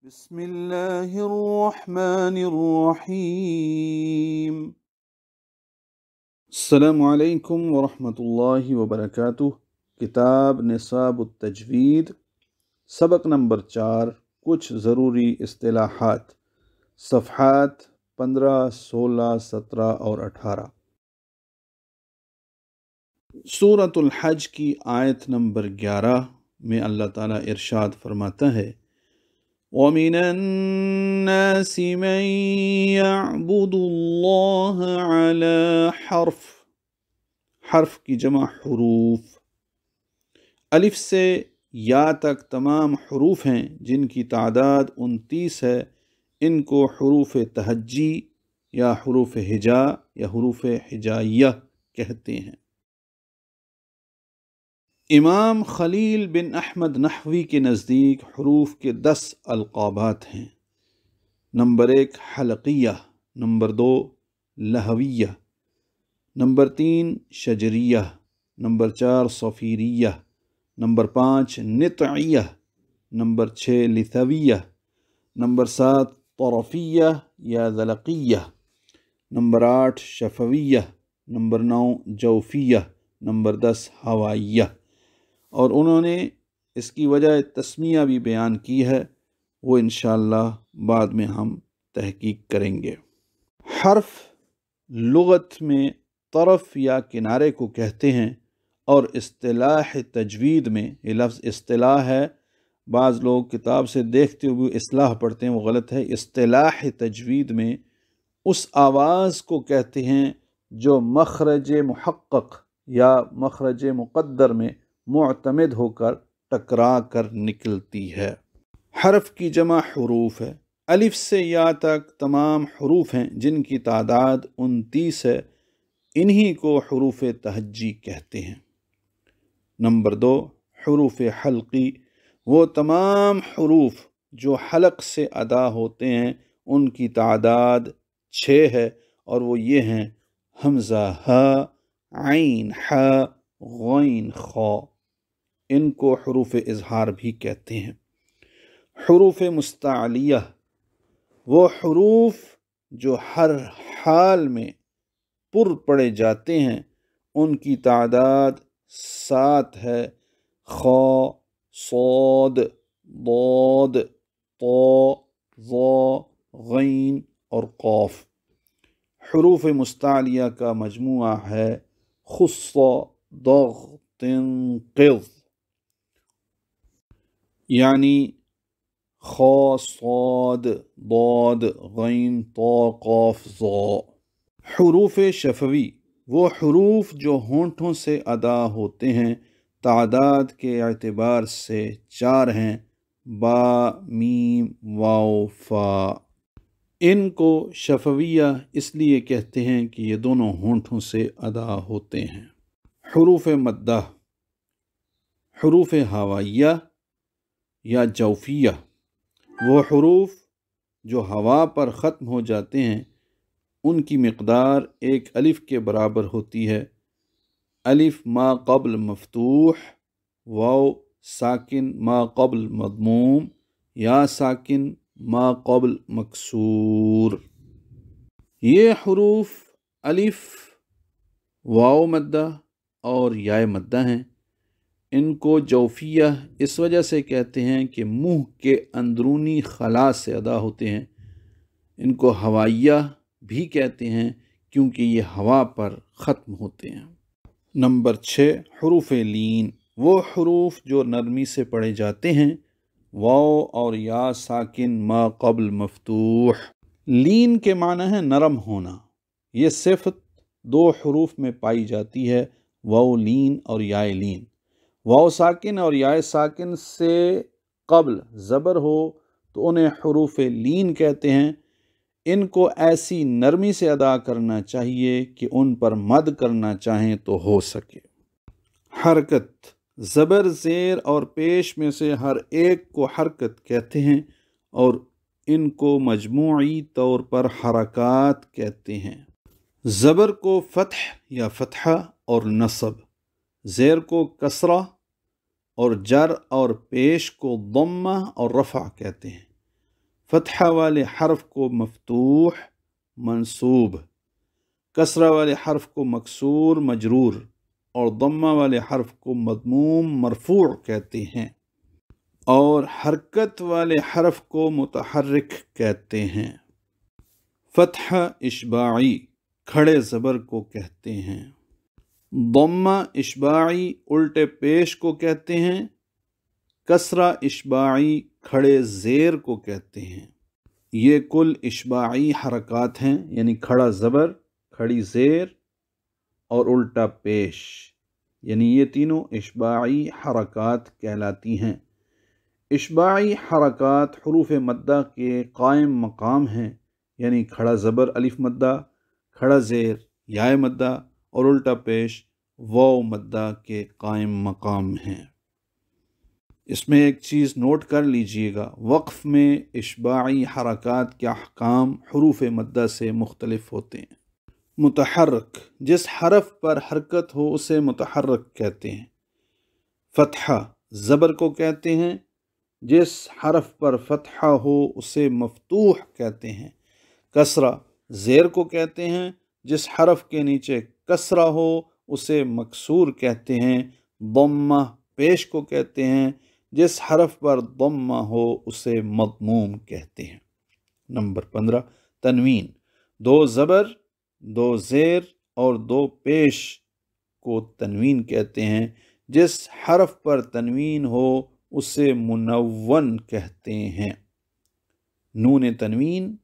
بسم اللہ الرحمن الرحیم۔ السلام علیکم ورحمۃ اللہ وبرکاتہ۔ کتاب نصاب التجوید، سبق نمبر 4، کچھ ضروری اصطلاحات، صفحات 15، 16، 17 اور 18۔ سورۃ الحج کی آیت نمبر 11 میں اللہ تعالیٰ ارشاد فرماتا ہے، وَمِنَ النَّاسِ مَن يَعْبُدُ اللَّهَ عَلَى حرف کی جمع حروف، الف سے یا تک تمام حروف ہیں جن کی تعداد 29 ہے، ان کو حروف تہجی یا حروف ہجا یا حروف ہجائیہ کہتے ہیں۔ امام خلیل بن احمد نحوی کے نزدیک حروف کے 10 القابات ہیں۔ نمبر 1 حلقیہ، نمبر 2 لہویہ، نمبر 3 شجریہ، نمبر 4 صفیریہ، نمبر 5 نطعیہ، نمبر 6 لثویہ، نمبر 7 طرفیہ یا ذلقیہ، نمبر 8 شفویہ، نمبر 9 جوفیہ، نمبر 10 ہوائیہ۔ اور انہوں نے اس کی وجہ تسمیہ بھی بیان کی ہے، وہ انشاءاللہ بعد میں ہم تحقیق کریں گے۔ حرف لغت میں طرف یا کنارے کو کہتے ہیں، اور اصطلاح تجوید میں، یہ لفظ اصطلاح ہے، بعض لوگ کتاب سے دیکھتے ہوئے اصلاح پڑھتے ہیں، وہ غلط ہے۔ اصطلاح تجوید میں اس آواز کو کہتے ہیں جو مخرج محقق یا مخرج مقدر میں معتمد ہو کر ٹکرا کر نکلتی ہے۔ حرف کی جمع حروف ہے، الف سے یا تک تمام حروف ہیں جن کی تعداد 29 ہے، انہی کو حروف تہجی کہتے ہیں۔ نمبر 2 حروف حلقی، وہ تمام حروف جو حلق سے ادا ہوتے ہیں، ان کی تعداد 6 ہے، اور وہ یہ ہیں: حمزہ ہا، عین حا، غین خا، ان کو حروف اظہار بھی کہتے ہیں۔ حروف مستعلیہ، وہ حروف جو ہر حال میں پر پڑے جاتے ہیں، ان کی تعداد 7 ہے: خا، صاد، ضاد، طا، ظا، غین اور قاف۔ حروف مستعلیہ کا مجموعہ ہے خص، ضغط، قض، یعنی خا، صاد، ضاد، غین، طا، قاف، ظا۔ حروف شفوی، وہ حروف جو ہونٹوں سے ادا ہوتے ہیں، تعداد کے اعتبار سے 4 ہیں: با، میم، واو، فا۔ ان کو شفویہ اس لیے کہتے ہیں کہ یہ دونوں ہونٹوں سے ادا ہوتے ہیں۔ حروف مدہ، حروف ہوائیہ یا جوفیہ، وہ حروف جو ہوا پر ختم ہو جاتے ہیں، ان کی مقدار 1 الف کے برابر ہوتی ہے۔ الف ما قبل مفتوح، واو ساکن ما قبل مضموم، یا ساکن ما قبل مکسور۔ یہ حروف الف، واو مدہ اور یا مدہ ہیں۔ ان کو جوفیہ اس وجہ سے کہتے ہیں کہ منہ کے اندرونی خلا سے ادا ہوتے ہیں۔ ان کو ہوائیہ بھی کہتے ہیں کیونکہ یہ ہوا پر ختم ہوتے ہیں۔ نمبر 6 حروف لین، وہ حروف جو نرمی سے پڑھے جاتے ہیں، واو اور یا ساکن ما قبل مفتوح۔ لین کے معنی ہے نرم ہونا۔ یہ صفت 2 حروف میں پائی جاتی ہے، واو لین اور یا لین۔ واو ساکن اور یا ساکن سے قبل زبر ہو تو انہیں حروف لین کہتے ہیں۔ ان کو ایسی نرمی سے ادا کرنا چاہیے کہ ان پر مد کرنا چاہیں تو ہو سکے۔ حرکت، زبر، زیر اور پیش میں سے ہر ایک کو حرکت کہتے ہیں، اور ان کو مجموعی طور پر حرکات کہتے ہیں۔ زبر کو فتح یا فتحہ اور نصب، زیر کو کسرہ اور جر، اور پیش کو ضمہ اور رفع کہتے ہیں۔ فتحہ والے حرف کو مفتوح منصوب، کسرہ والے حرف کو مکسور مجرور اور ضمہ والے حرف کو مضموم مرفوع کہتے ہیں، اور حرکت والے حرف کو متحرک کہتے ہیں۔ فتحہ اشباعی کھڑے زبر کو کہتے ہیں، ضمہ اشباعی الٹے پیش کو کہتے ہیں، کسرہ اشباعی کھڑے زیر کو کہتے ہیں۔ یہ کل اشباعی حرکات ہیں، یعنی کھڑا زبر، کھڑی زیر اور الٹا پیش، یعنی یہ تینوں اشباعی حرکات کہلاتی ہیں۔ اشباعی حرکات حروف مدہ کے قائم مقام ہیں، یعنی کھڑا زبر الف مدہ، کھڑا زیر یائے مدہ اور الٹا پیش واو مدہ کے قائم مقام ہیں۔ اس میں ایک چیز نوٹ کر لیجئے گا، وقف میں اشباعی حرکات کے احکام حروف مدہ سے مختلف ہوتے ہیں۔ متحرک جس حرف پر حرکت ہو اسے متحرک کہتے ہیں۔ فتحہ زبر کو کہتے ہیں، جس حرف پر فتحہ ہو اسے مفتوح کہتے ہیں۔ کسرہ زیر کو کہتے ہیں، جس حرف کے نیچے کسرہ ہو اسے مکسور کہتے ہیں۔ ضمہ پیش کو کہتے ہیں، جس حرف پر ضمہ ہو اسے مضموم کہتے ہیں۔ نمبر 15 تنوین، دو زبر، دو زیر اور دو پیش کو تنوین کہتے ہیں۔ جس حرف پر تنوین ہو اسے منون کہتے ہیں۔ نون تنوین،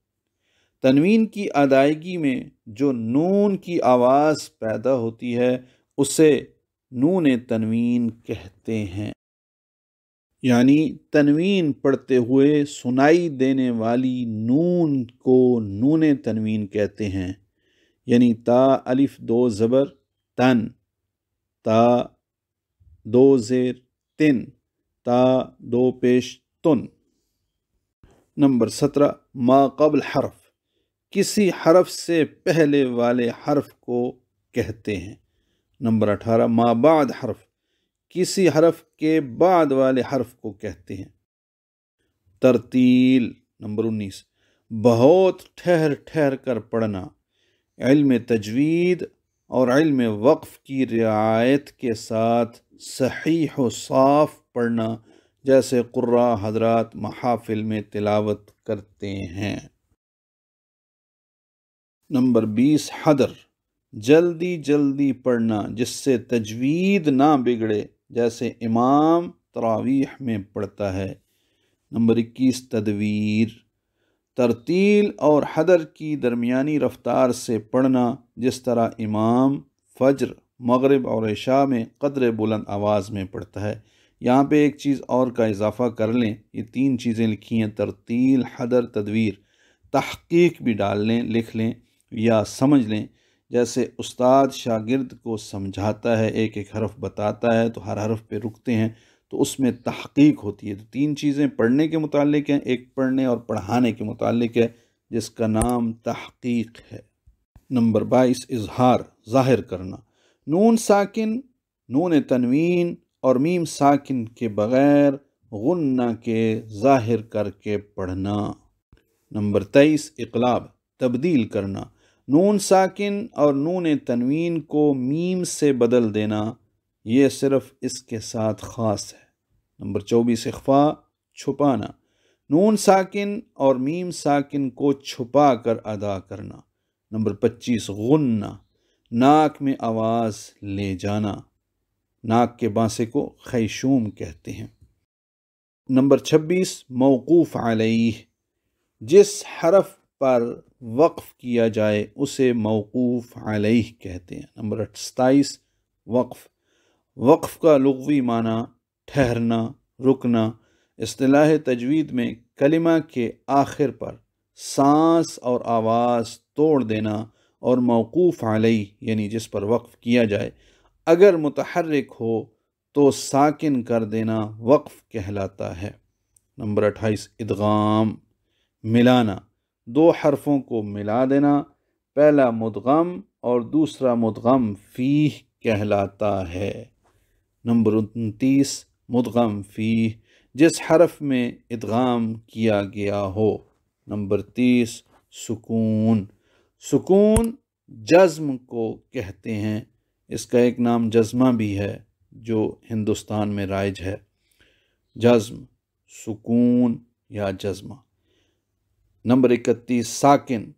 تنوین کی ادائیگی میں جو نون کی آواز پیدا ہوتی ہے اسے نون تنوین کہتے ہیں، یعنی تنوین پڑھتے ہوئے سنائی دینے والی نون کو نون تنوین کہتے ہیں، یعنی تا الف دو زبر تن، تا دو زیر تن، تا دو پیش تن۔ نمبر 17 ما قبل حرف، کسی حرف سے پہلے والے حرف کو کہتے ہیں۔ نمبر 18 ما بعد حرف، کسی حرف کے بعد والے حرف کو کہتے ہیں۔ ترتیل۔ نمبر 19 بہت ٹھہر ٹھہر کر پڑھنا، علم تجوید اور علم وقف کی رعایت کے ساتھ صحیح و صاف پڑھنا، جیسے قراء حضرات محافل میں تلاوت کرتے ہیں۔ نمبر 20 حدر، جلدی جلدی پڑھنا جس سے تجوید نہ بگڑے، جیسے امام تراویح میں پڑھتا ہے۔ نمبر 21 تدویر، ترتیل اور حدر کی درمیانی رفتار سے پڑھنا، جس طرح امام فجر، مغرب اور عشاء میں قدر بلند آواز میں پڑھتا ہے۔ یہاں پہ ایک چیز اور کا اضافہ کر لیں، یہ 3 چیزیں لکھی ہیں، ترتیل، حدر، تدویر، تحقیق بھی ڈال لیں، لکھ لیں یا سمجھ لیں۔ جیسے استاد شاگرد کو سمجھاتا ہے، ایک ایک حرف بتاتا ہے تو ہر حرف پہ رکتے ہیں، تو اس میں تحقیق ہوتی ہے۔ تو 3 چیزیں پڑھنے کے متعلق ہیں، ایک پڑھنے اور پڑھانے کے متعلق ہے جس کا نام تحقیق ہے۔ نمبر 22 اظہار، ظاہر کرنا، نون ساکن، نون تنوین اور میم ساکن کے بغیر غنہ کے ظاہر کر کے پڑھنا۔ نمبر 23 اقلاب، تبدیل کرنا، نون ساکن اور نون تنوین کو میم سے بدل دینا، یہ صرف اس کے ساتھ خاص ہے۔ نمبر 24 اخفاء، چھپانا، نون ساکن اور میم ساکن کو چھپا کر ادا کرنا۔ نمبر 25 غنہ، ناک میں آواز لے جانا، ناک کے بانسے کو خیشوم کہتے ہیں۔ نمبر 26 موقوف علیہ، جس حرف پر وقف کیا جائے اسے موقوف علیہ کہتے ہیں۔ نمبر 27 وقف، وقف کا لغوی معنی ٹھہرنا، رکنا، اصطلاح تجوید میں کلمہ کے آخر پر سانس اور آواز توڑ دینا، اور موقوف علیہ یعنی جس پر وقف کیا جائے اگر متحرک ہو تو ساکن کر دینا وقف کہلاتا ہے۔ نمبر 28 ادغام، ملانا، 2 حرفوں کو ملا دینا، پہلا مدغم اور دوسرا مدغم فیہ کہلاتا ہے۔ نمبر 29 مدغم فیہ، جس حرف میں ادغام کیا گیا ہو۔ نمبر 30 سکون۔ سکون جزم کو کہتے ہیں، اس کا ایک نام جزمہ بھی ہے جو ہندوستان میں رائج ہے، جزم، سکون یا جزمہ۔ نمبر 31 ساکن،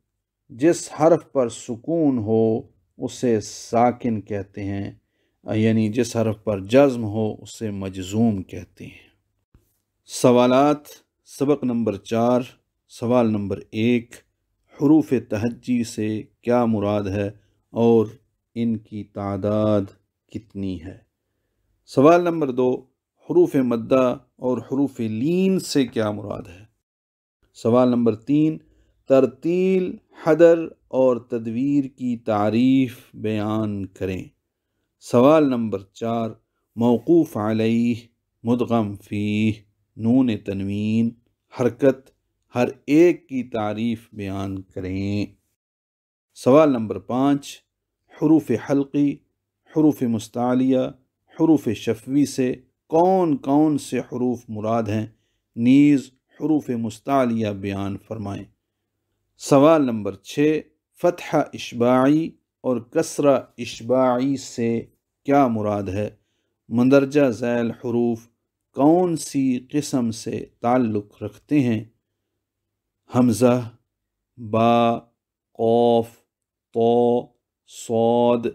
جس حرف پر سکون ہو اسے ساکن کہتے ہیں، یعنی جس حرف پر جزم ہو اسے مجزوم کہتے ہیں۔ سوالات، سبق نمبر 4، سوال نمبر 1، حروف تہجی سے کیا مراد ہے اور ان کی تعداد کتنی ہے؟ سوال نمبر 2، حروف مدہ اور حروف لین سے کیا مراد ہے؟ سوال نمبر 3، ترتیل، حدر اور تدویر کی تعریف بیان کریں۔ سوال نمبر 4، موقوف علیہ، مدغم فیہ، نون تنوین، حرکت، ہر ایک کی تعریف بیان کریں۔ سوال نمبر 5، حروف حلقی، حروف مستعلیہ، حروف شفوی سے کون کون سے حروف مراد ہیں، نیز حروف مستعلیہ بیان فرمائیں۔ سوال نمبر 6، فتحہ اشباعی اور کسرہ اشباعی سے کیا مراد ہے، مندرجہ ذیل حروف کون سی قسم سے تعلق رکھتے ہیں؟ حمزہ، با، قوف، طو، صاد،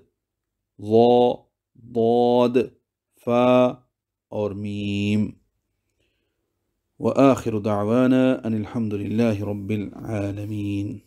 ظا، ضاد، فا اور میم۔ وآخر دعوانا ان الحمد للہ رب العالمین۔